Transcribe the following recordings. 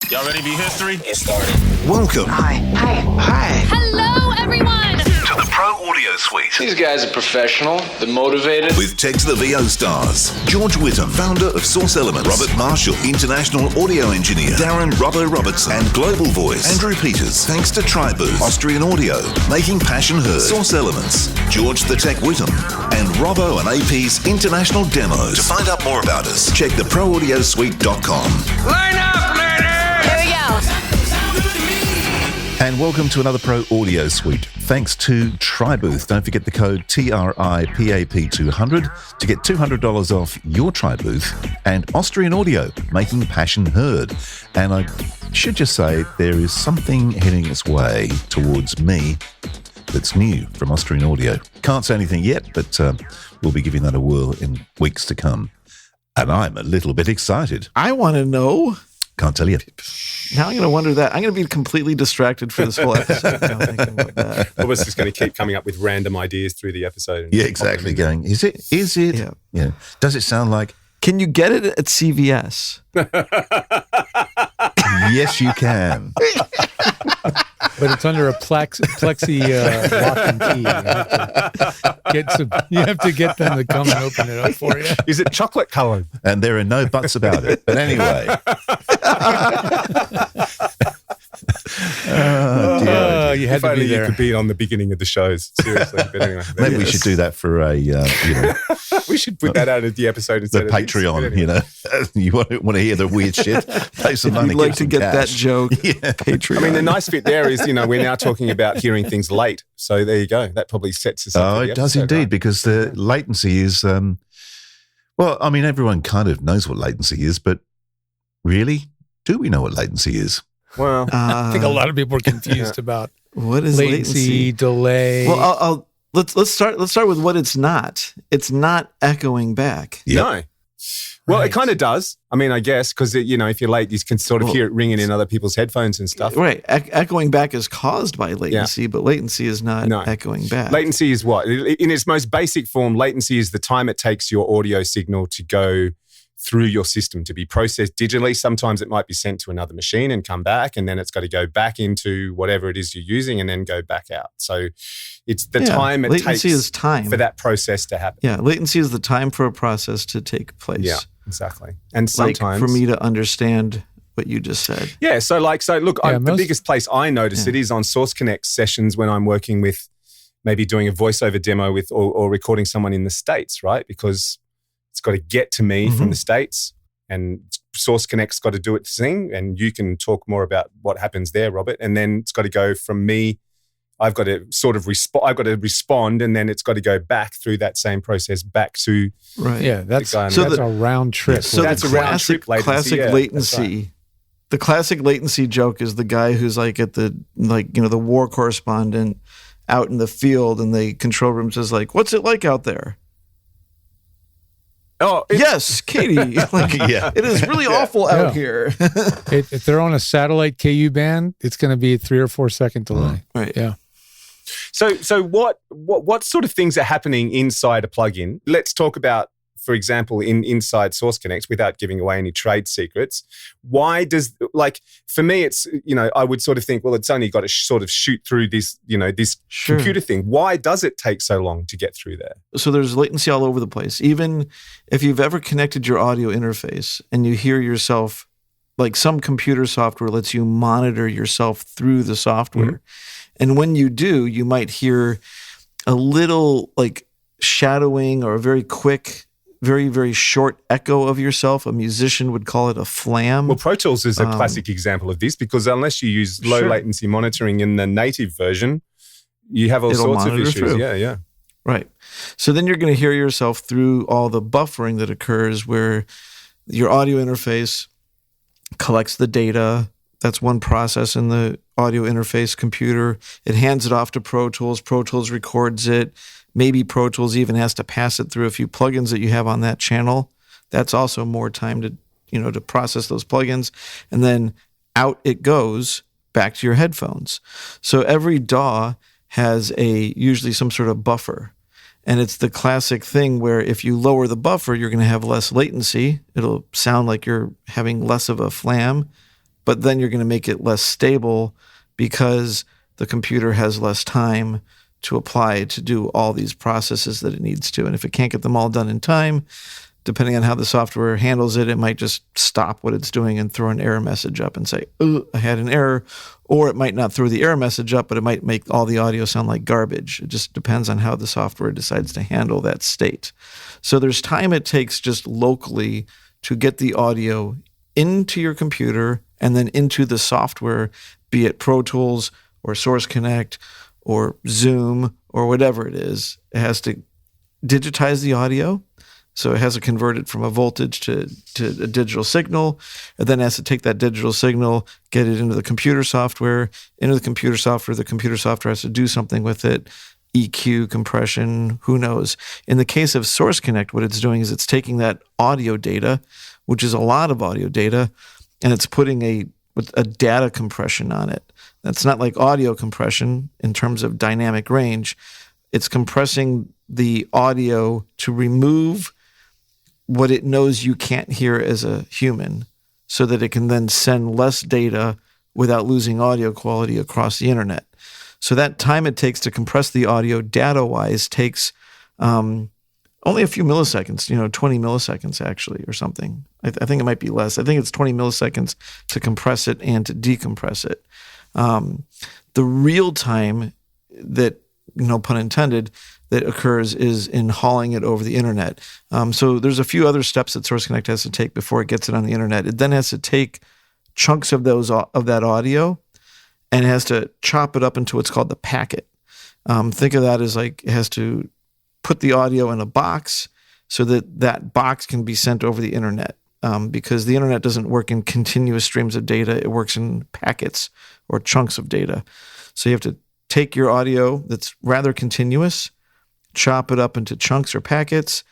Y'all ready to be history? Get started. Welcome. Hi. Hello, everyone. To the Pro Audio Suite. These guys are professional. They're motivated. With Tech to the VO stars. George Whittam, founder of Source Elements. Robert Marshall, international audio engineer. Darren Robbo Robertson and global voice. Andrew Peters, thanks to Tri-Booth, Austrian audio, making passion heard. Source Elements. George the Tech Whittam. And Robbo and AP's international demos. To find out more about us, check theproaudiosuite.com. Line up, ladies! Here we go. And welcome to another Pro Audio Suite. Thanks to Tri-Booth. Don't forget the code TRIPAP200 to get $200 off your Tri-Booth, and Austrian Audio, making passion heard. And I should just say there is something heading its way towards me that's new from Austrian Audio. Can't say anything yet, but we'll be giving that a whirl in weeks to come. And I'm a little bit excited. I want to know. Can't tell you. Now I'm going to wonder that. I'm going to be completely distracted for this whole episode now thinking about that. Robert's just going to keep coming up with random ideas through the episode. Yeah, exactly. Going, is it? Yeah. Does it sound like? Can you get it at CVS? Yes, you can. But it's under a plexi lock and key. You have to get them to come and open it up for you. Is it chocolate colored? And there are no buts about it. But anyway. Oh, dear. You had If to be only there. you could be on the beginning of the shows. Seriously. But anyway. Maybe we should do that for a, We should put that out of the episode the instead of Patreon, this. But anyway. You want to hear the weird shit? Pay some money. You'd like give to some get cash. that joke. Yeah. Patreon. I mean, the nice bit there is, we're now talking about hearing things late. So there you go. That probably sets us up. Oh, for the it does episode, indeed, right? because the latency is, well, I mean, everyone kind of knows what latency is, but really, do we know what latency is? Well, I think a lot of people are confused about what is latency, delay. Well, let's start with what it's not. It's not echoing back. Yep. no. Well, Right. it kind of does. I mean, I guess, because, if you're late, you can sort of hear it ringing in other people's headphones and stuff. Right. Echoing back is caused by latency, but latency is not No. echoing back. Latency is what? In its most basic form, latency is the time it takes your audio signal to go through your system to be processed digitally. Sometimes it might be sent to another machine and come back, and then it's got to go back into whatever it is you're using and then go back out. So it's the time it latency takes is time. for that process to happen. Yeah, latency is the time for a process to take place. Yeah, exactly. And Like sometimes for me to understand what you just said. Yeah, so look, the most- biggest place I notice it is on Source Connect sessions when I'm working with maybe doing a voiceover demo with or recording someone in the States, right? Because it's got to get to me from the States, and Source Connect's got to do its thing, and you can talk more about what happens there, Robert. And then it's got to go from me. I've got to sort of respond, and then it's got to go back through that same process back to Right. yeah, that's guy on so the- that's a round trip. So That's the a round trip latency, yeah, that's latency. The classic latency joke is the guy who's like at the the war correspondent out in the field, and the control room says like, "What's it like out there?" Oh, Yes, Katie. Yeah. It is really awful out here. If they're on a satellite KU band, it's going to be a 3 or 4 second delay. Right. Yeah. So what sort of things are happening inside a plugin? Let's talk about, for example, inside Source Connect, without giving away any trade secrets. Why does, for me, it's, I would sort of think, well, it's only got to sort of shoot through this, this Sure. computer thing. Why does it take so long to get through there? So there's latency all over the place. Even if you've ever connected your audio interface and you hear yourself, like some computer software lets you monitor yourself through the software. And when you do, you might hear a little shadowing or a very quick, very, very short echo of yourself. A musician would call it a flam. Well, Pro Tools is a classic example of this, because unless you use low Sure. latency monitoring in the native version, you have all It'll sorts of monitor issues. through. Yeah. Right. So then you're going to hear yourself through all the buffering that occurs where your audio interface collects the data. That's one process in the audio interface computer. It hands it off to Pro Tools. Pro Tools records it. Maybe Pro Tools even has to pass it through a few plugins that you have on that channel. That's also more time to process those plugins. And then out it goes back to your headphones. So every DAW has usually some sort of buffer. And it's the classic thing where if you lower the buffer, you're going to have less latency. It'll sound like you're having less of a flam. but then you're going to make it less stable because the computer has less time to apply to do all these processes that it needs to. And if it can't get them all done in time, depending on how the software handles it, it might just stop what it's doing and throw an error message up and say, "Oh, I had an error." Or it might not throw the error message up, but it might make all the audio sound like garbage. It just depends on how the software decides to handle that state. So there's time it takes just locally to get the audio into your computer and then into the software, be it Pro Tools or Source Connect or Zoom or whatever it is. It has to digitize the audio. So it has to convert it from a voltage to a digital signal. It then has to take that digital signal, get it into the computer software. Into the computer software has to do something with it. EQ, compression, who knows. In the case of Source Connect, what it's doing is it's taking that audio data, which is a lot of audio data, and it's putting a data compression on it. That's not like audio compression in terms of dynamic range. It's compressing the audio to remove what it knows you can't hear as a human so that it can then send less data without losing audio quality across the internet. So that time it takes to compress the audio data-wise takes only a few milliseconds, 20 milliseconds actually or something. I think it might be less. I think it's 20 milliseconds to compress it and to decompress it. The real time that, no pun intended, that occurs is in hauling it over the internet. So there's a few other steps that Source Connect has to take before it gets it on the internet. It then has to take chunks of that audio and it has to chop it up into what's called the packet. Think of that as like it has to put the audio in a box so that box can be sent over the internet. Because the internet doesn't work in continuous streams of data. It works in packets or chunks of data. So you have to take your audio that's rather continuous, chop it up into chunks or packets,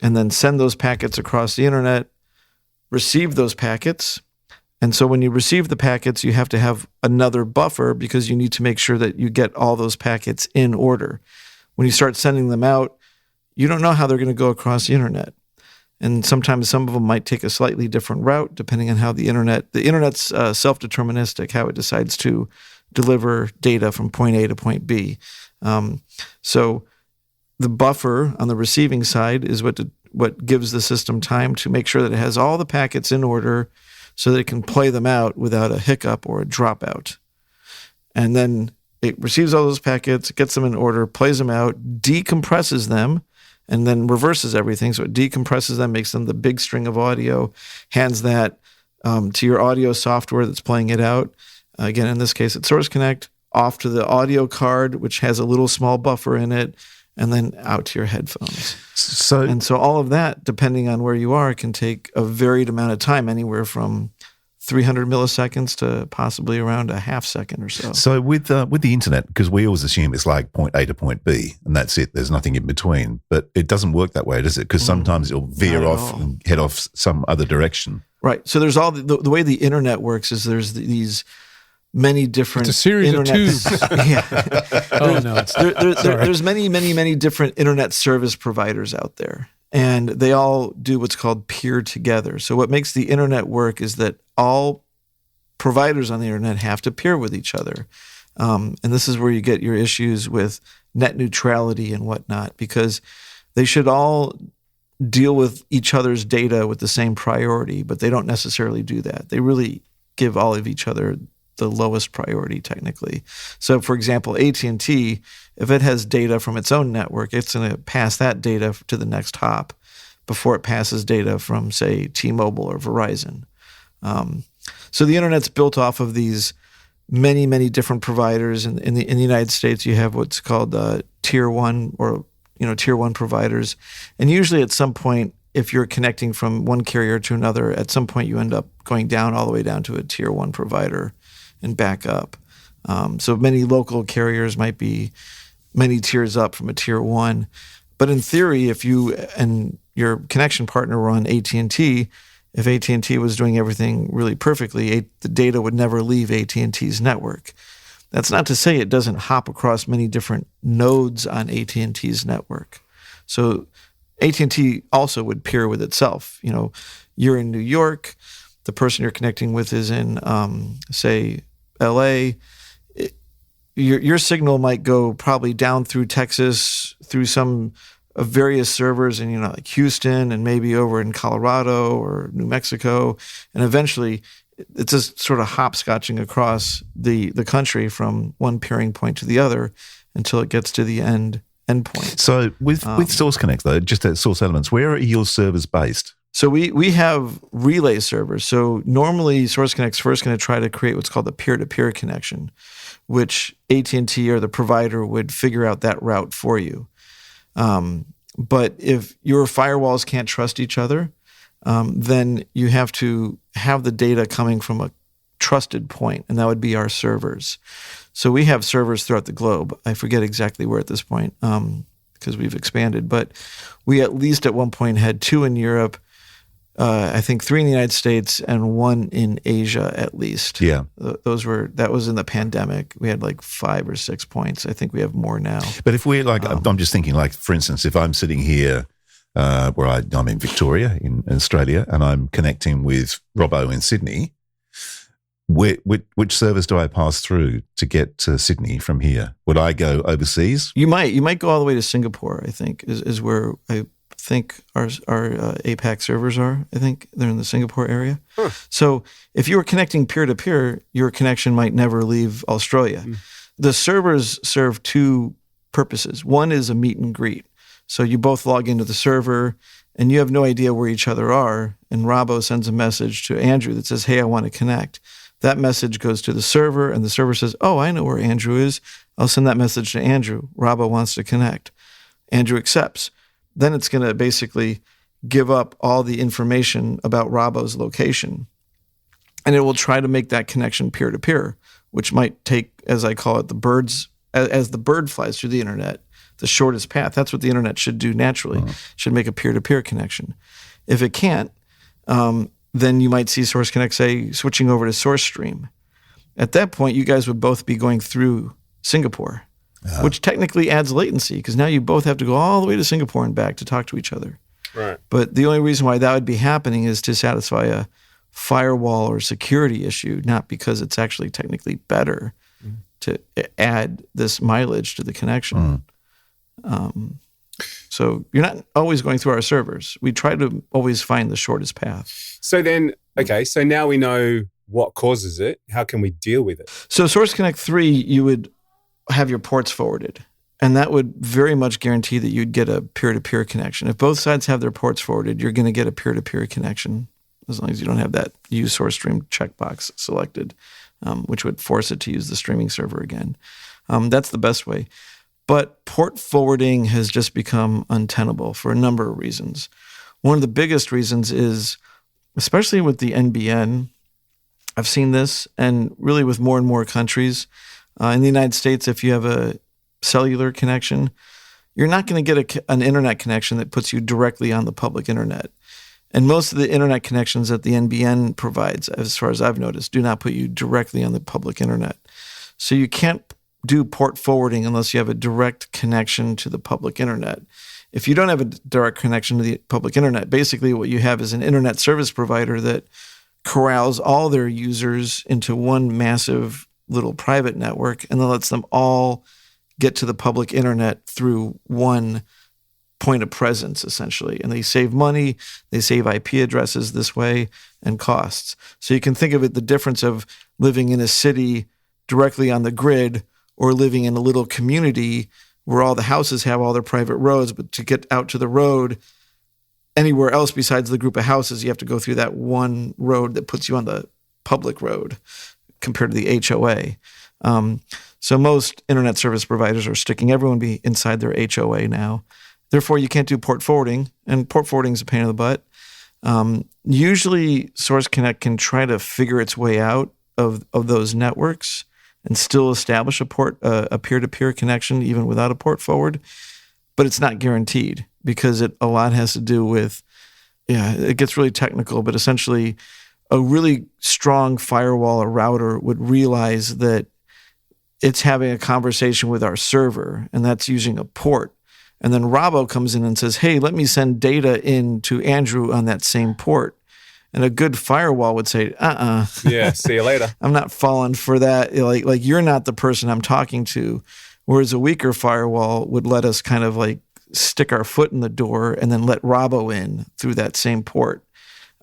and then send those packets across the internet, receive those packets. And so when you receive the packets, you have to have another buffer because you need to make sure that you get all those packets in order. When you start sending them out, you don't know how they're going to go across the internet. And sometimes some of them might take a slightly different route depending on how the internet's self-deterministic, how it decides to deliver data from point A to point B. So the buffer on the receiving side is what gives the system time to make sure that it has all the packets in order so that it can play them out without a hiccup or a dropout. And then it receives all those packets, gets them in order, plays them out, decompresses them, and then reverses everything. So it decompresses them, makes them the big string of audio, hands that to your audio software that's playing it out. Again, in this case, it's Source Connect, off to the audio card, which has a little small buffer in it, and then out to your headphones. So all of that, depending on where you are, can take a varied amount of time, anywhere from 300 milliseconds to possibly around a half second or so. So with the internet, because we always assume it's like point A to point B, and that's it. There's nothing in between. But it doesn't work that way, does it? Because sometimes it'll veer off and head off some other direction. Right. So there's all the way the internet works is there's these many different. It's a series of tubes. There's many different internet service providers out there. And they all do what's called peer together. So what makes the internet work is that all providers on the internet have to peer with each other. And this is where you get your issues with net neutrality and whatnot, because they should all deal with each other's data with the same priority, but they don't necessarily do that. They really give all of each other the lowest priority technically. So for example, AT&T, if it has data from its own network, it's going to pass that data to the next hop before it passes data from, say, T-Mobile or Verizon. So the internet's built off of these many different providers. In the United States, you have what's called tier one tier one providers. And usually at some point, if you're connecting from one carrier to another, at some point you end up going down all the way down to a tier one provider and back up. So many local carriers might be many tiers up from a tier one. But in theory, if you and your connection partner were on AT&T, if AT&T was doing everything really perfectly, the data would never leave AT&T's network. That's not to say it doesn't hop across many different nodes on AT&T's network. So AT&T also would peer with itself. You're in New York, the person you're connecting with is in, say, LA, your signal might go probably down through Texas, through some of various servers in, like Houston and maybe over in Colorado or New Mexico. And eventually it's just sort of hopscotching across the country from one peering point to the other until it gets to the endpoint. So with Source Connect, though, just at Source Elements, where are your servers based? So we have relay servers. So normally Source Connect's first going to try to create what's called a peer-to-peer connection, which AT&T or the provider would figure out that route for you. But if your firewalls can't trust each other, then you have to have the data coming from a trusted point, and that would be our servers. So we have servers throughout the globe. I forget exactly where at this point because we've expanded, but we at least at one point had 2 in Europe, I think 3 in the United States, and 1 in Asia at least. Yeah. That was in the pandemic. We had like 5 or 6 points. I think we have more now. But if we're like, I'm just thinking, like, for instance, if I'm sitting here where I'm in Victoria in Australia and I'm connecting with Robbo in Sydney, which servers do I pass through to get to Sydney from here? Would I go overseas? You might go all the way to Singapore, I think, is where I think our APAC servers are. I think they're in the Singapore area. Huh. So if you were connecting peer-to-peer, your connection might never leave Australia. The servers serve 2 purposes. One is a meet and greet. So you both log into the server and you have no idea where each other are, and Robbo sends a message to Andrew that says, hey, I want to connect. That message goes to the server, and the server says, oh, I know where Andrew is. I'll send that message to Andrew. Robbo wants to connect. Andrew accepts. Then it's going to basically give up all the information about Robbo's location. And it will try to make that connection peer-to-peer, which might take, as I call it, as the bird flies through the internet, the shortest path. That's what the internet should do naturally. It should make a peer-to-peer connection. If it can't, then you might see Source Connect say switching over to Source Stream. At that point, you guys would both be going through Singapore, which technically adds latency because now you both have to go all the way to Singapore and back to talk to each other. Right. But the only reason why that would be happening is to satisfy a firewall or security issue, not because it's actually technically better to add this mileage to the connection. So you're not always going through our servers. We try to always find the shortest path. So then, okay, so now we know what causes it. How can we deal with it? So Source Connect 3, you would have your ports forwarded, and that would very much guarantee that you'd get a peer-to-peer connection. If both sides have their ports forwarded, you're going to get a peer-to-peer connection as long as you don't have that use source stream checkbox selected, which would force it to use the streaming server again. That's the best way. But port forwarding has just become untenable for a number of reasons. One of the biggest reasons is, especially with the NBN, I've seen this, and really with more and more countries. In the United States, if you have a cellular connection, you're not going to get an internet connection that puts you directly on the public internet. And most of the internet connections that the NBN provides, as far as I've noticed, do not put you directly on the public internet. So you can't do port forwarding unless you have a direct connection to the public internet. If you don't have a direct connection to the public internet, basically what you have is an internet service provider that corrals all their users into one massive little private network and then lets them all get to the public internet through one point of presence, essentially. And they save money, they save IP addresses this way, and costs. So you can think of it the difference of living in a city directly on the grid or living in a little community where all the houses have all their private roads, but to get out to the road anywhere else besides the group of houses, you have to go through that one road that puts you on the public road compared to the HOA. So most internet service providers are sticking everyone inside their HOA now. Therefore, you can't do port forwarding, and port forwarding is a pain in the butt. Usually, Source Connect can try to figure its way out of those networks and still establish a peer-to-peer connection even without a port forward, but it's not guaranteed because a lot has to do with, it gets really technical, but essentially a really strong firewall or router would realize that it's having a conversation with our server, and that's using a port. And then Robbo comes in and says, hey, let me send data in to Andrew on that same port. And a good firewall would say, Yeah, see you later. I'm not falling for that. Like you're not the person I'm talking to. Whereas a weaker firewall would let us kind of like stick our foot in the door and then let Robbo in through that same port.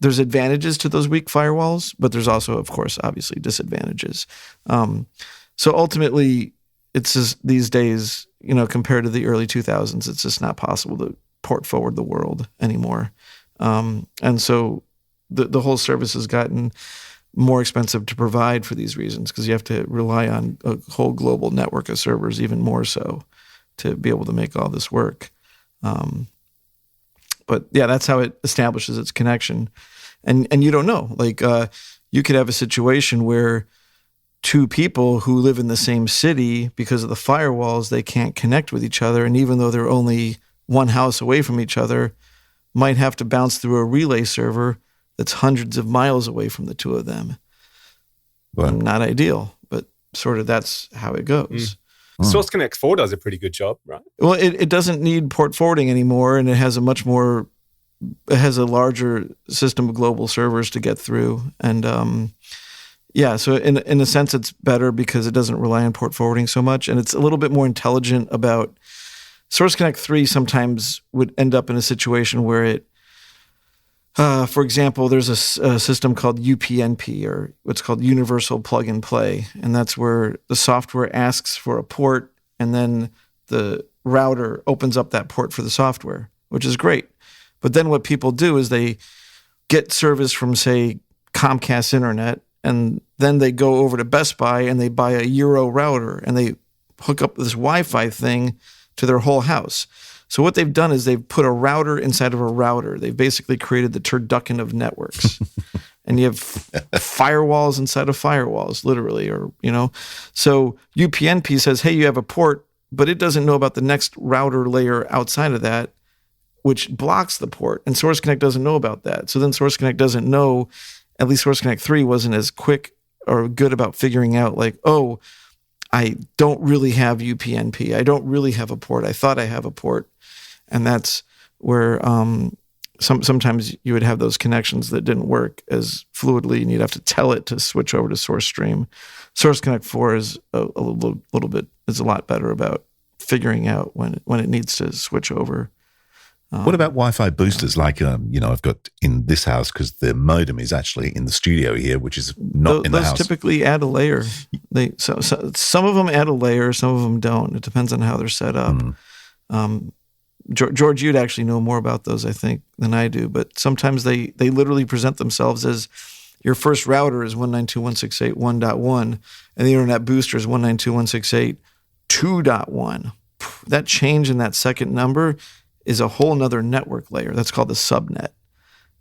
There's advantages to those weak firewalls, but there's also, of course, obviously disadvantages. So ultimately, it's just these days, compared to the early 2000s, it's just not possible to port forward the world anymore. And so the whole service has gotten more expensive to provide for these reasons because you have to rely on a whole global network of servers, even more so, to be able to make all this work. But yeah, that's how it establishes its connection. And you don't know. Like you could have a situation where two people who live in the same city, because of the firewalls, they can't connect with each other. And even though they're only one house away from each other, might have to bounce through a relay server that's hundreds of miles away from the two of them. Well, Not ideal, but sort of that's how it goes. Source Connect 4 does a pretty good job, right? Well, it doesn't need port forwarding anymore, and it has a larger system of global servers to get through. And so in a sense, it's better because it doesn't rely on port forwarding so much, and it's a little bit more intelligent about. Source Connect 3 sometimes would end up in a situation where it, for example, there's a system called UPnP, or what's called Universal Plug and Play, and that's where the software asks for a port, and then the router opens up that port for the software, which is great. But then what people do is they get service from, say, Comcast Internet, and then they go over to Best Buy and they buy a Euro router, and they hook up this Wi-Fi thing to their whole house. So what they've done is they've put a router inside of a router. They've basically created the turducken of networks. And you have firewalls inside of firewalls, literally, So UPnP says, hey, you have a port, but it doesn't know about the next router layer outside of that, which blocks the port. And Source Connect doesn't know about that. So then Source Connect doesn't know, at least Source Connect 3 wasn't as quick or good about figuring out like, oh, I don't really have UPnP. I don't really have a port. I thought I have a port. And that's where sometimes you would have those connections that didn't work as fluidly, and you'd have to tell it to switch over to Source Stream. Source Connect 4 is a lot better about figuring out when it needs to switch over. What about Wi-Fi boosters? Like, I've got in this house, because the modem is actually in the studio here, which is not in the house. Those typically add a layer. So some of them add a layer, some of them don't. It depends on how they're set up. George, you'd actually know more about those, I think, than I do. But sometimes they literally present themselves as your first router is 192.168.1.1, and the internet booster is 192.168.2.1. That change in that second number is a whole nother network layer. That's called the subnet.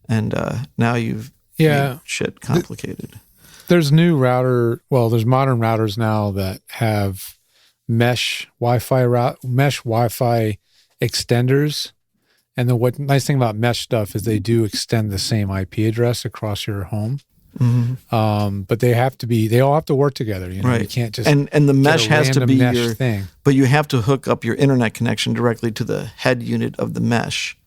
And now you've made shit complicated. There's modern routers now that have mesh Wi-Fi extenders. And the nice thing about mesh stuff is they do extend the same IP address across your home. Mm-hmm. But they all have to work together. Right. You can't just and the mesh has to be your thing. But you have to hook up your internet connection directly to the head unit of the mesh.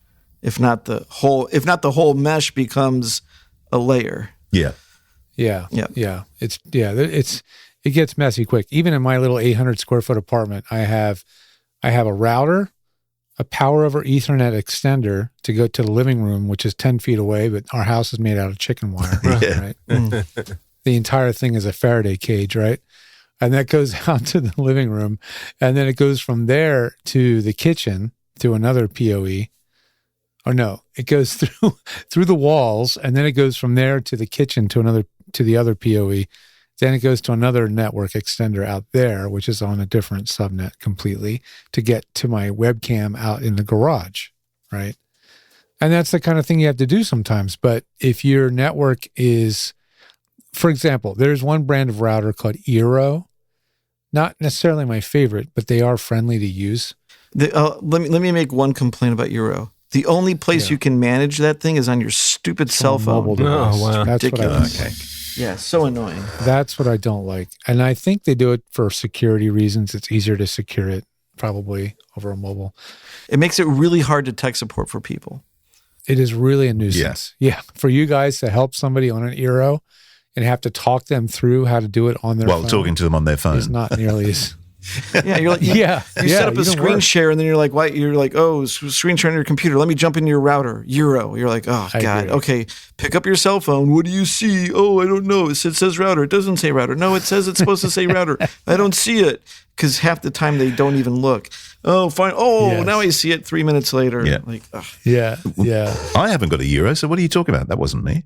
If not the whole mesh becomes a layer. Yeah. It gets messy quick. Even in my little 800 square foot apartment, I have a router, a power over Ethernet extender to go to the living room, which is 10 feet away, but our house is made out of chicken wire. Right? The entire thing is a Faraday cage, right? And that goes out to the living room, and then it goes from there to the kitchen to another PoE. Or no, it goes through the walls, and then it goes from there to the kitchen to the other PoE. Then it goes to another network extender out there, which is on a different subnet completely, to get to my webcam out in the garage, right? And that's the kind of thing you have to do sometimes. But if your network is, for example, there's one brand of router called Eero. Not necessarily my favorite, but they are friendly to use. Let me make one complaint about Eero. The only place you can manage that thing is on your stupid cell phone. Mobile device. Oh, wow. That's Ridiculous. what I Yeah, so annoying. That's what I don't like. And I think they do it for security reasons. It's easier to secure it probably over a mobile. It makes it really hard to tech support for people. It is really a nuisance. Yeah. For you guys to help somebody on an Eero and have to talk them through how to do it on their phone. While talking to them on their phone. Is not nearly as... Yeah, you're like, you set up a screen share, and then you're like, "What?" You're like, "Oh, screen share on your computer. Let me jump into your router, Eero." You're like, "Oh God, okay, pick up your cell phone. What do you see? Oh, I don't know. It says router. It doesn't say router. No, it says it's supposed to say router. I don't see it because half the time they don't even look. Oh, fine. Oh, now I see it 3 minutes later. Yeah. Like, ugh. Yeah. I haven't got a Eero, so what are you talking about? That wasn't me.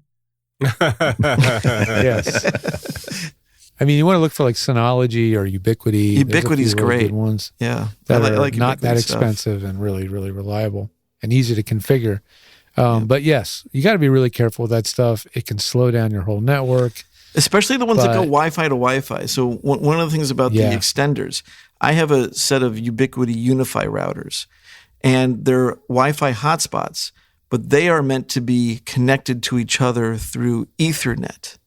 Yes. I mean, you want to look for like Synology or Ubiquity. Ubiquity's really great. Good ones. Yeah, that I are like not that Ubiquity expensive and really, really reliable and easy to configure. But yes, you got to be really careful with that stuff. It can slow down your whole network. Especially the ones that go Wi-Fi to Wi-Fi. So one of the things about the extenders, I have a set of Ubiquity Unify routers, and they're Wi-Fi hotspots, but they are meant to be connected to each other through Ethernet.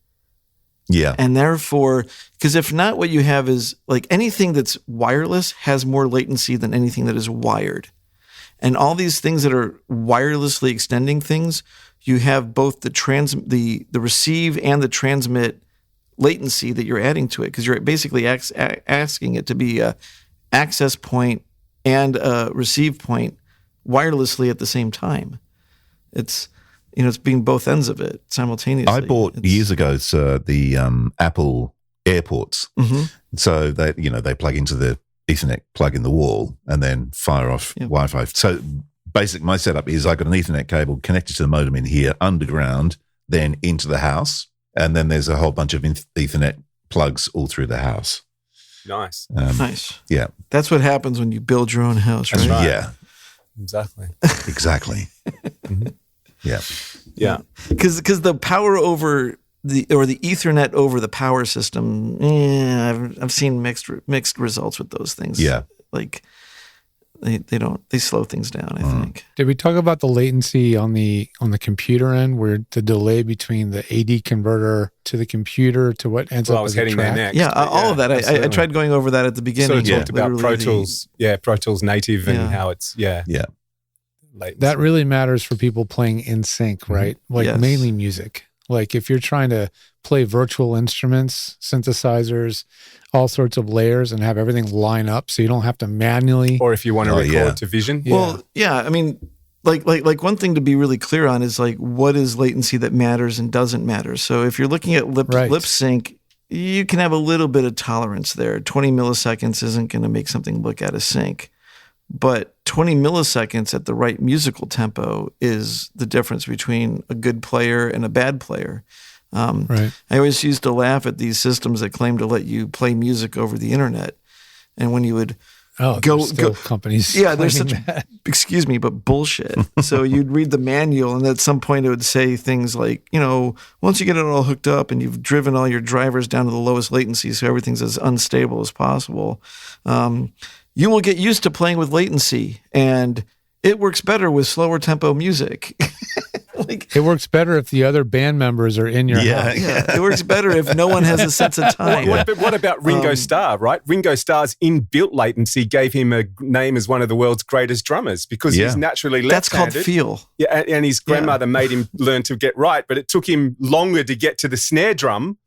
Yeah. And therefore, because if not, what you have is like anything that's wireless has more latency than anything that is wired. And all these things that are wirelessly extending things, you have both the receive and the transmit latency that you're adding to it, because you're basically asking it to be a access point and a receive point wirelessly at the same time. It's being both ends of it simultaneously. I bought years ago the Apple AirPorts. Mm-hmm. So they plug into the Ethernet plug in the wall and then fire off Wi-Fi. So my setup is I got an Ethernet cable connected to the modem in here underground, then into the house, and then there's a whole bunch of Ethernet plugs all through the house. Nice. Nice. Yeah. That's what happens when you build your own house, right? That's right. Yeah. Exactly. Exactly. Mm-hmm. Yeah. Yeah. Because the power over the Ethernet over the power system, I've seen mixed results with those things. Yeah. Like they slow things down, I think. Did we talk about the latency on the computer end, where the delay between the AD converter to the computer to what ends up I was as a heading there track? next. Yeah, all of that. I tried going over that at the beginning. Sort of talked about Pro Tools, Pro Tools native and how it's latency. That really matters for people playing in sync, right? Like mainly music. Like if you're trying to play virtual instruments, synthesizers, all sorts of layers, and have everything line up so you don't have to manually. Or if you want to record to vision. Yeah. Well, I mean, like one thing to be really clear on is like what is latency that matters and doesn't matter. So if you're looking at lip sync, you can have a little bit of tolerance there. 20 milliseconds isn't going to make something look out of sync. But 20 milliseconds at the right musical tempo is the difference between a good player and a bad player. I always used to laugh at these systems that claim to let you play music over the internet. And when you would go companies. Yeah, there's such, that. excuse me, but bullshit. So you'd read the manual, and at some point it would say things like, once you get it all hooked up and you've driven all your drivers down to the lowest latency so everything's as unstable as possible, you will get used to playing with latency, and it works better with slower tempo music. It works better if the other band members are in your house. Yeah, it works better if no one has a sense of time. What about Ringo Starr, right? Ringo Starr's inbuilt latency gave him a name as one of the world's greatest drummers because he's naturally left-handed. That's called feel. Yeah, and his grandmother made him learn to get right, but it took him longer to get to the snare drum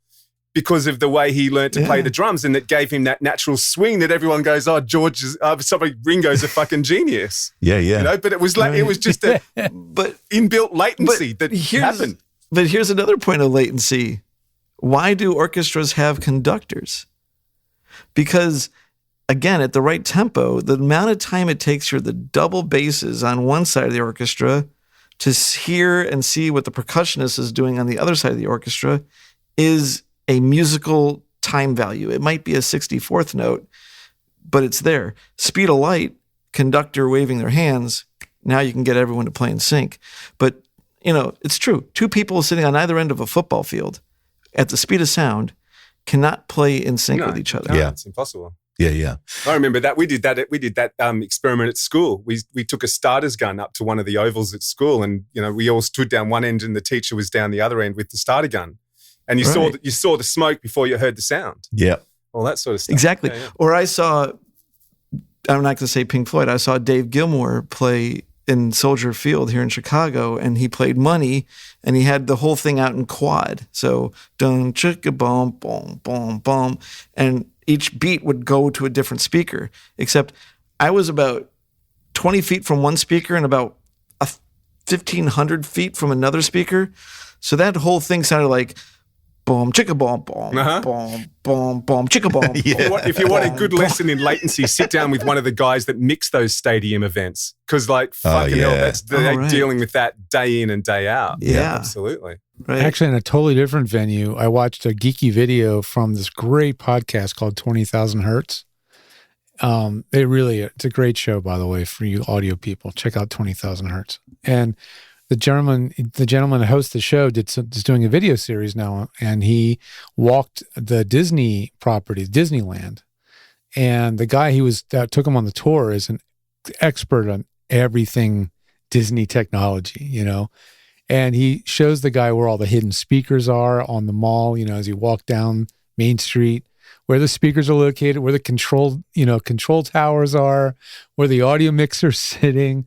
because of the way he learned to play the drums, and it gave him that natural swing that everyone goes, Ringo's a fucking genius. Yeah. But it was like it was just a inbuilt latency that happened. But here's another point of latency. Why do orchestras have conductors? Because again, at the right tempo, the amount of time it takes for the double basses on one side of the orchestra to hear and see what the percussionist is doing on the other side of the orchestra is a musical time value. It might be a 64th note, but it's there. Speed of light, conductor waving their hands, now you can get everyone to play in sync. But, it's true. Two people sitting on either end of a football field at the speed of sound cannot play in sync with each other. No, it's impossible. Yeah. I remember that we did that experiment at school. We took a starter's gun up to one of the ovals at school, and we all stood down one end, and the teacher was down the other end with the starter gun. And you saw the smoke before you heard the sound. Yeah. All that sort of stuff. Exactly. Yeah. Or I'm not going to say Pink Floyd, I saw Dave Gilmour play in Soldier Field here in Chicago, and he played Money, and he had the whole thing out in quad. So dun chicka bum bum bum bum, and each beat would go to a different speaker. Except I was about 20 feet from one speaker and about 1,500 feet from another speaker. So that whole thing sounded like boom, chicka boom, boom, boom, boom, boom, chicka boom. If you want a good lesson in latency, sit down with one of the guys that mix those stadium events. Because, like, fucking hell, they're dealing with that day in and day out. Yeah. Absolutely. Right. Actually, in a totally different venue, I watched a geeky video from this great podcast called 20,000 Hertz. It's a great show, by the way, for you audio people. Check out 20,000 Hertz. And the gentleman who hosts the show is doing a video series now, and he walked the Disney property, Disneyland. And the guy that took him on the tour is an expert on everything Disney technology, you know. And he shows the guy where all the hidden speakers are on the mall, you know, as you walk down Main Street, where the speakers are located, where the control towers are, where the audio mixer's sitting.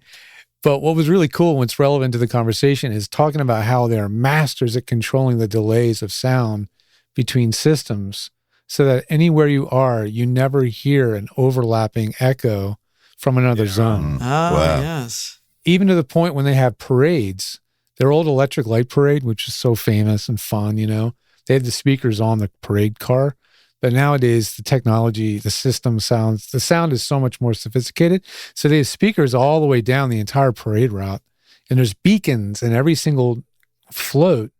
But what was really cool, what's relevant to the conversation, is talking about how they're masters at controlling the delays of sound between systems so that anywhere you are, you never hear an overlapping echo from another zone. Wow. Yes. Even to the point when they have parades, their old electric light parade, which is so famous and fun, you know, they had the speakers on the parade car. But nowadays, the technology, the sound is so much more sophisticated. So they have speakers all the way down the entire parade route. And there's beacons in every single float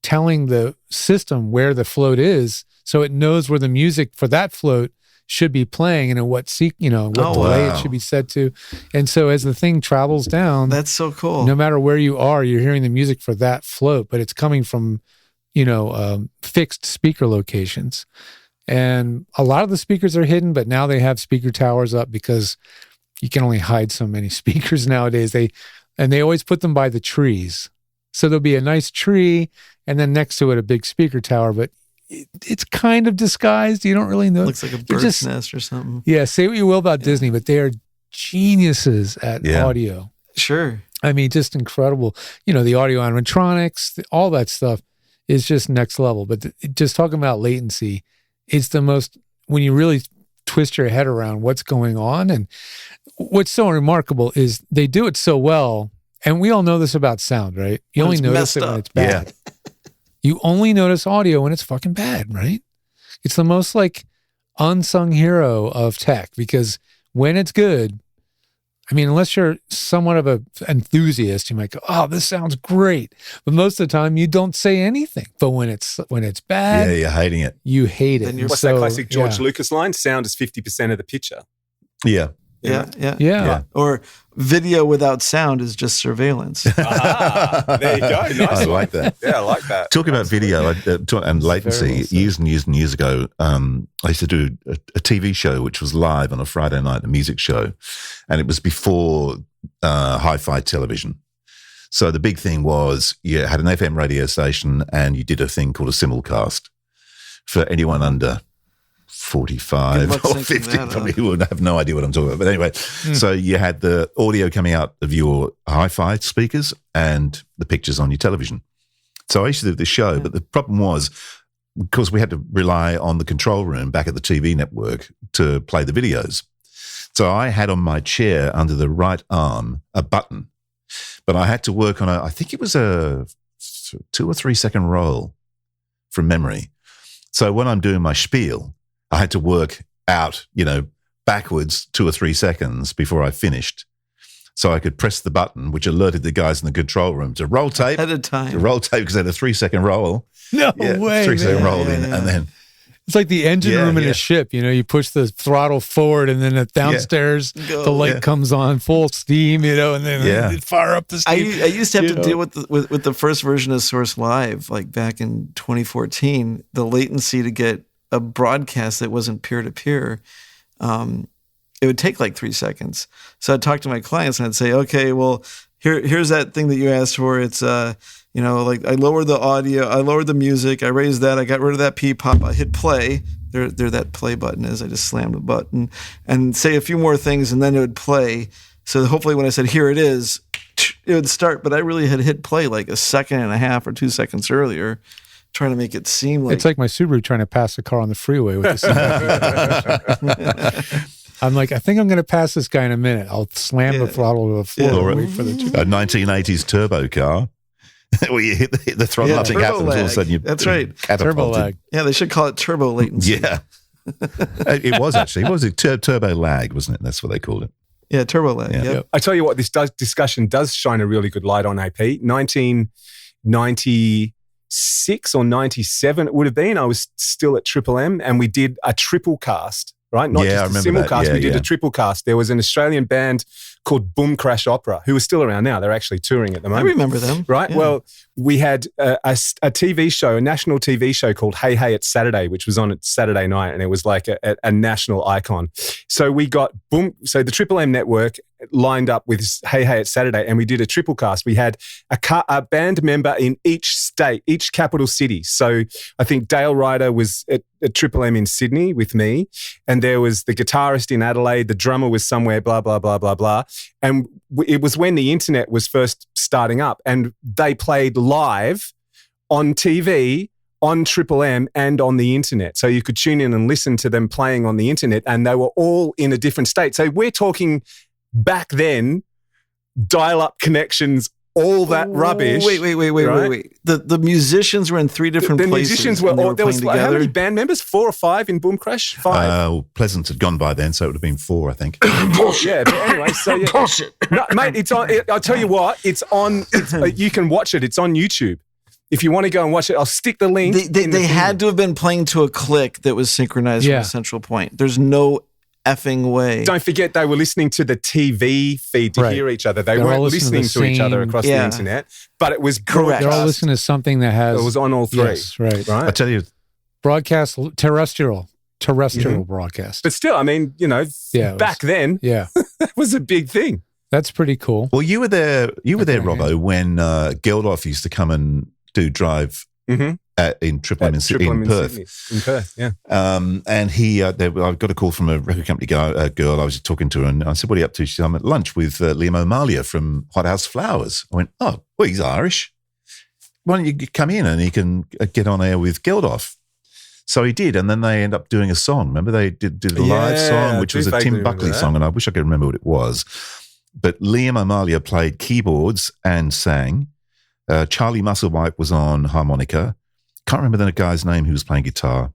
telling the system where the float is. So it knows where the music for that float should be playing and what delay it should be set to. And so as the thing travels down, that's so cool. No matter where you are, you're hearing the music for that float, but it's coming from, fixed speaker locations. And a lot of the speakers are hidden, but now they have speaker towers up because you can only hide so many speakers nowadays. They always put them by the trees. So there'll be a nice tree and then next to it, a big speaker tower, but it's kind of disguised. You don't really know. Looks like a bird's nest or something. Yeah. Say what you will about Disney, but they are geniuses at audio. Sure. I mean, just incredible. You know, the audio animatronics, all that stuff is just next level. But just talking about latency, it's the most, when you really twist your head around what's going on. And what's so remarkable is they do it so well. And we all know this about sound, right? You only notice it when it's bad. Yeah. You only notice audio when it's fucking bad, right? It's the most like unsung hero of tech because when it's good, I mean, unless you're somewhat of an enthusiast, you might go, "Oh, this sounds great." But most of the time, you don't say anything. But when it's bad, you're hating it. You hate it. What's that classic George Lucas line? Sound is 50% of the picture. Yeah. Yeah. Or video without sound is just surveillance. There you go. Nice. I like that. Yeah, I like that. Talking about video and latency, years and years and years ago, I used to do a TV show which was live on a Friday night, a music show, and it was before hi-fi television. So the big thing was you had an FM radio station and you did a thing called a simulcast for anyone under 45 or 50 probably would have no idea what I'm talking about. But anyway, so you had the audio coming out of your hi-fi speakers and the pictures on your television. So I used to do this show, but the problem was because we had to rely on the control room back at the TV network to play the videos. So I had on my chair under the right arm a button, but I had to work on I think it was a 2 or 3 second roll from memory. So when I'm doing my spiel, I had to work out, backwards 2 or 3 seconds before I finished. So I could press the button, which alerted the guys in the control room to roll tape. At a time. To roll tape because they had a 3 second roll. No way. 3 second roll in, and then. It's like the engine room in a ship. You push the throttle forward and then downstairs, the light comes on full steam, and then it fire up the steam. I used to have to deal with the first version of Source Live, like back in 2014, the latency to get a broadcast that wasn't peer-to-peer, it would take like 3 seconds. So I'd talk to my clients and I'd say, okay, well, here's that thing that you asked for. It's, like I lowered the audio, I lowered the music, I raised that, I got rid of that P-pop, I hit play. There that play button is. I just slammed the button and say a few more things and then it would play. So hopefully when I said, here it is, it would start, but I really had hit play like a second and a half or 2 seconds earlier, trying to make it seem like It's like my Subaru trying to pass a car on the freeway with the seatbelt. I'm like, I think I'm going to pass this guy in a minute. I'll slam the throttle to the floor and wait for the A 1980s turbo car where you hit the throttle, nothing happens. All of a sudden, you That's right. turbo lag. Yeah, they should call it turbo latency. Yeah, it was actually. What was it? Turbo lag, wasn't it? That's what they called it. Yeah, turbo lag. Yeah. Yep. I tell you what, this discussion does shine a really good light on AP. 1996 or 97 it would have been. I was still at Triple M and we did a triple cast, right? Not Yeah, I just a remember simulcast. that. We did a triple cast. There was an Australian band called Boom Crash Opera, who are still around now. They're actually touring at the I moment. remember them. Right. Yeah. Well, we had a TV show, a national TV show called Hey Hey It's Saturday, which was on at Saturday night, and it was like a national icon. So we got Boom. So the Triple M network lined up with Hey Hey It's Saturday, and we did a triple cast. We had a band member in each state, each capital city. So I think Dale Ryder was at Triple M in Sydney with me, and there was the guitarist in Adelaide, the drummer was somewhere, blah, blah, blah, blah, blah. And it was when the internet was first starting up, and they played live on TV, on Triple M, and on the internet. So you could tune in and listen to them playing on the internet, and they were all in a different state. So we're talking back then, dial-up connections, all that rubbish. Wait. right? The musicians were in three different The places. musicians were and they all, there was playing how many together. band members? 4 or 5 in Boom Crash? 5. Pleasance had gone by then, so it would have been 4, I think. Yeah, but anyway, so yeah. No, mate, it's on. I'll tell you what, it's on. You can watch it. It's on YouTube. If you want to go and watch it, I'll stick the link. They had to have been playing to a click that was synchronized from a central point. There's no effing way. Don't forget, they were listening to the TV feed to hear each other. They They're all weren't listening to each other same- across the internet, but it was Correct. They're all broadcast. listening to something that has. It was on all 3. Yes, right. I tell you, Broadcast terrestrial broadcast. But still, I mean, you know, Yeah, it back then, Yeah, that was a big thing. that's pretty cool. well, you were there, Okay. Robbo, when Geldof used to come and do drive in Triple M in Perth. Sydney. In Perth, yeah. And he, I got a call from a record company girl. I was talking to her, and I said, "What are you up to?" She said, "I'm at lunch with Liam O'Malia from Hot House Flowers." I went, "Oh, well, he's Irish. Why don't you come in and he can get on air with Geldof?" So he did, and then they end up doing a song. Remember, they did a live Yeah, song, which I was do a vaguely Tim remember Buckley that. song, and I wish I could remember what it was. But Liam O'Malia played keyboards and sang. Charlie Musselwhite was on harmonica. Can't remember the guy's name who was playing guitar.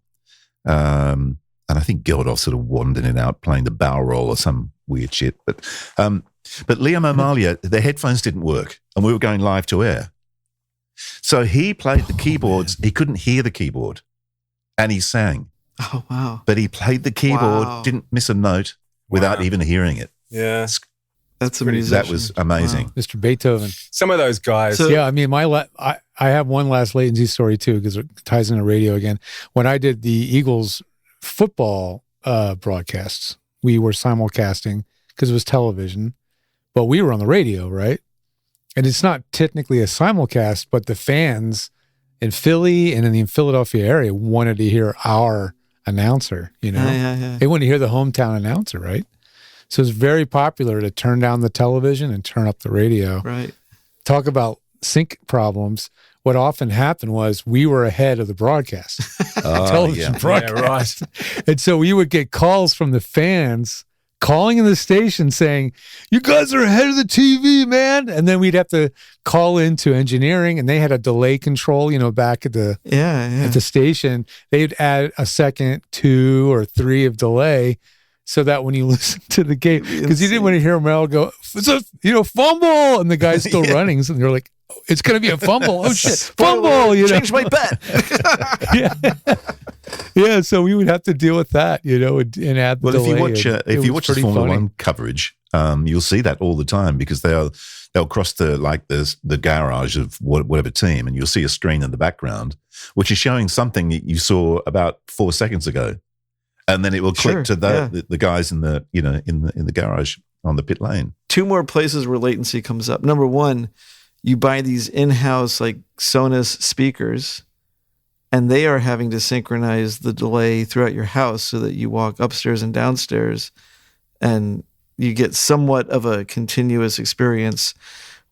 And I think Geldof sort of wandered it out playing the bow roll or some weird shit. But Liam O'Malia, the headphones didn't work and we were going live to air. So he played the keyboards. He couldn't hear the keyboard and he sang. Oh, wow. But he played the keyboard, Wow. didn't miss a note without Wow. even hearing it. Yeah. That's a Pretty- musician. That was amazing. Wow. Mr. Beethoven. Some of those guys. So- Yeah, I mean, I have one last latency story too because it ties into radio again. When I did the Eagles football broadcasts, we were simulcasting because it was television, but we were on the radio, right? And it's not technically a simulcast, but the fans in Philly and in the Philadelphia area wanted to hear our announcer. You know, Yeah. they wanted to hear the hometown announcer, right? So it's very popular to turn down the television and turn up the radio. Right. Talk about sync problems. What often happened was we were ahead of the broadcast, television yeah. broadcast. Yeah, right. And so we would get calls from the fans calling in the station saying, "You guys are ahead of the TV, man." And then we'd have to call into engineering, and they had a delay control, you know, back at the Yeah. at the station. They'd add a second, 2 or 3 of delay. So that when you listen to the game, because you didn't want to hear Mel go, "It's a, fumble," and the guy's still running, so you're like, "Oh, "It's going to be a fumble." Oh shit, fumble! You know, Change my bet. yeah. So we would have to deal with that, and add the Well, delay. if It you was watch the pretty Formula funny. One coverage, you'll see that all the time because they'll cross the garage of whatever team, and you'll see a screen in the background which is showing something that you saw about 4 seconds ago, and then it will click to the guys in the in the garage on the pit lane. 2 more places where latency comes up. Number 1, you buy these in-house like Sonos speakers, and they are having to synchronize the delay throughout your house so that you walk upstairs and downstairs and you get somewhat of a continuous experience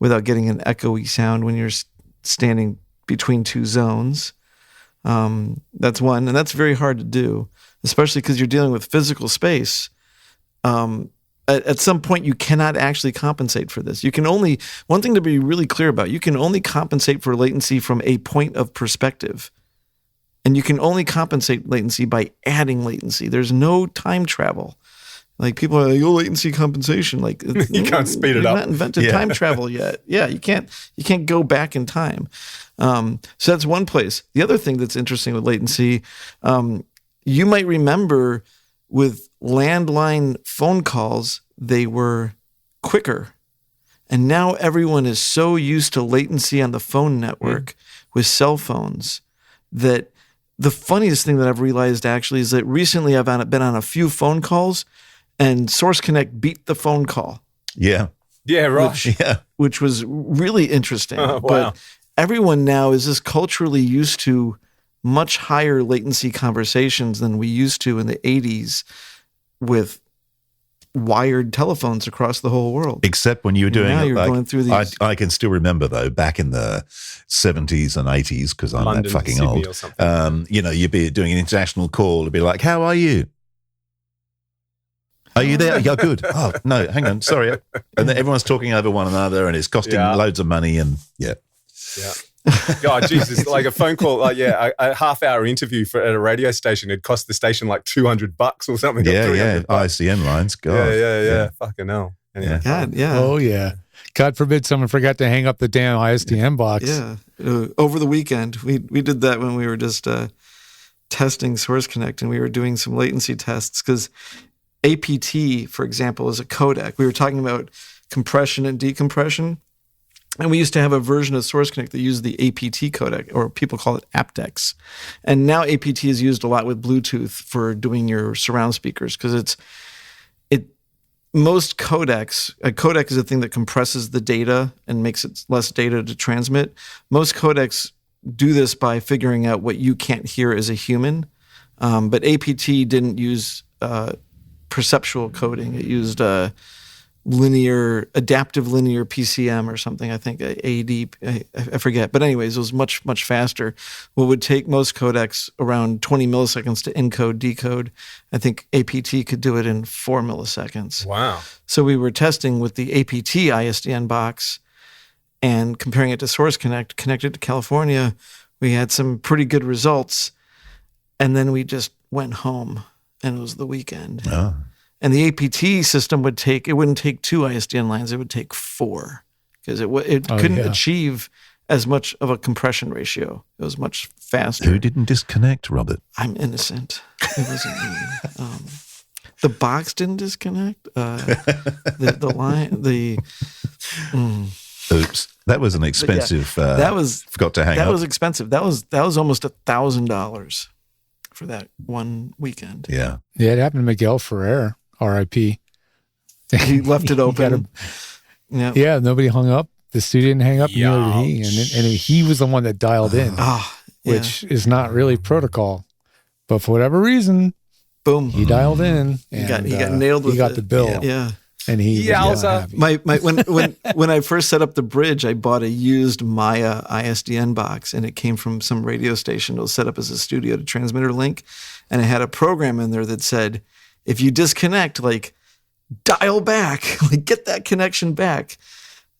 without getting an echoey sound when you're standing between two zones. That's one, and that's very hard to do, especially because you're dealing with physical space. At some point, you cannot actually compensate for this. You can only, one thing to be really clear about, you can only compensate for latency from a point of perspective. And you can only compensate latency by adding latency. There's no time travel. Like people are like, latency compensation. Like you can't speed it up. You've not invented time travel yet. Yeah, you can't go back in time. So that's one place. The other thing that's interesting with latency, you might remember with landline phone calls, they were quicker. And now everyone is so used to latency on the phone network with cell phones that the funniest thing that I've realized actually is that recently I've been on a few phone calls and Source Connect beat the phone call. Yeah. Yeah, right. Which was really interesting. Oh, wow. But everyone now is just culturally used to much higher latency conversations than we used to in the 80s with wired telephones across the whole world. Except when you were doing now it, you're like, going through these. I can still remember though, back in the 70s and 80s, because I'm London, that fucking Sydney old. or something. You'd be doing an international call. It'd be like, "How are you? Are you there? Yeah, good. Oh no, hang on, sorry." And then everyone's talking over one another, and it's costing loads of money. And Yeah. God, Jesus, like a phone call, a half-hour interview at a radio station, it cost the station like $200 or something. yeah, ISDN lines. God, Yeah. Fucking hell. Anyway. God, yeah. Oh, yeah. God forbid someone forgot to hang up the damn ISDN box. Yeah. Over the weekend, we did that when we were just testing Source Connect, and we were doing some latency tests because APT, for example, is a codec. We were talking about compression and decompression. And we used to have a version of Source Connect that used the APT codec, or people call it aptX. And now APT is used a lot with Bluetooth for doing your surround speakers because most codecs, a codec is a thing that compresses the data and makes it less data to transmit. Most codecs do this by figuring out what you can't hear as a human. But APT didn't use perceptual coding. It used adaptive linear PCM or something. I think AD, I forget. But anyways, it was much, much faster. What would take most codecs around 20 milliseconds to encode, decode, I think APT could do it in 4 milliseconds. Wow. So we were testing with the APT ISDN box and comparing it to Source Connect, connected to California. We had some pretty good results. And then we just went home, and it was the weekend. Oh. And the APT system wouldn't take 2 ISDN lines, it would take 4 because it couldn't achieve as much of a compression ratio. It was much faster. Who didn't disconnect, Robert? I'm innocent. It wasn't me. The box didn't disconnect. The line, Oops, that was an expensive. that was forgot to hang up. That was expensive. That was almost $1,000 for that one weekend. Yeah. Yeah, it happened to Miguel Ferrer, R.I.P. He left it open. Yeah, nobody hung up. The student didn't hang up, neither did he. And he was the one that dialed in, which is not really protocol. But for whatever reason, boom, he dialed in. He got nailed with He got the bill. Yeah. And he was happy. When I first set up the bridge, I bought a used Maya ISDN box, and it came from some radio station. It was set up as a studio to transmitter link, and it had a program in there that said, if you disconnect, like dial back, like get that connection back.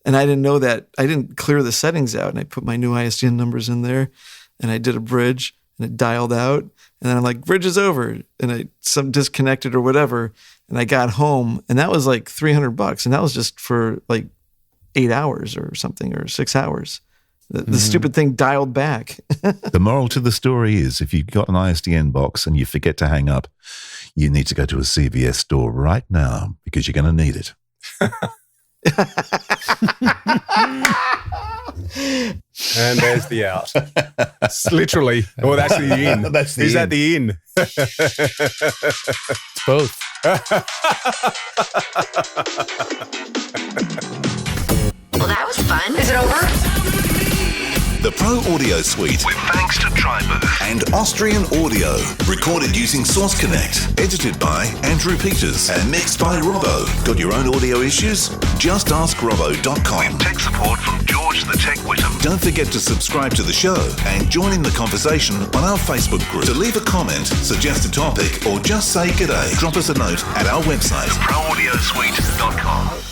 And I didn't know that. I didn't clear the settings out, and I put my new ISDN numbers in there, and I did a bridge, and it dialed out, and then I'm like, bridge is over, and I disconnected or whatever, and I got home, and that was like $300, and that was just for like 8 hours or something, or 6 hours. The stupid thing dialed back. The moral to the story is, if you've got an ISDN box and you forget to hang up, you need to go to a CVS store right now because you're going to need it. And there's the out. It's literally. Well, that's the in. That's the Is in. that the in? It's both. Well, that was fun. Is it over? The Pro Audio Suite with thanks to Tri-Booth and Austrian Audio. Recorded using Source Connect. Edited by Andrew Peters and mixed by Robbo. Got your own audio issues? Just ask Robbo.com. With tech support from George the Tech Whittam. Don't forget to subscribe to the show and join in the conversation on our Facebook group. To leave a comment, suggest a topic, or just say g'day, drop us a note at our website, proaudiosuite.com.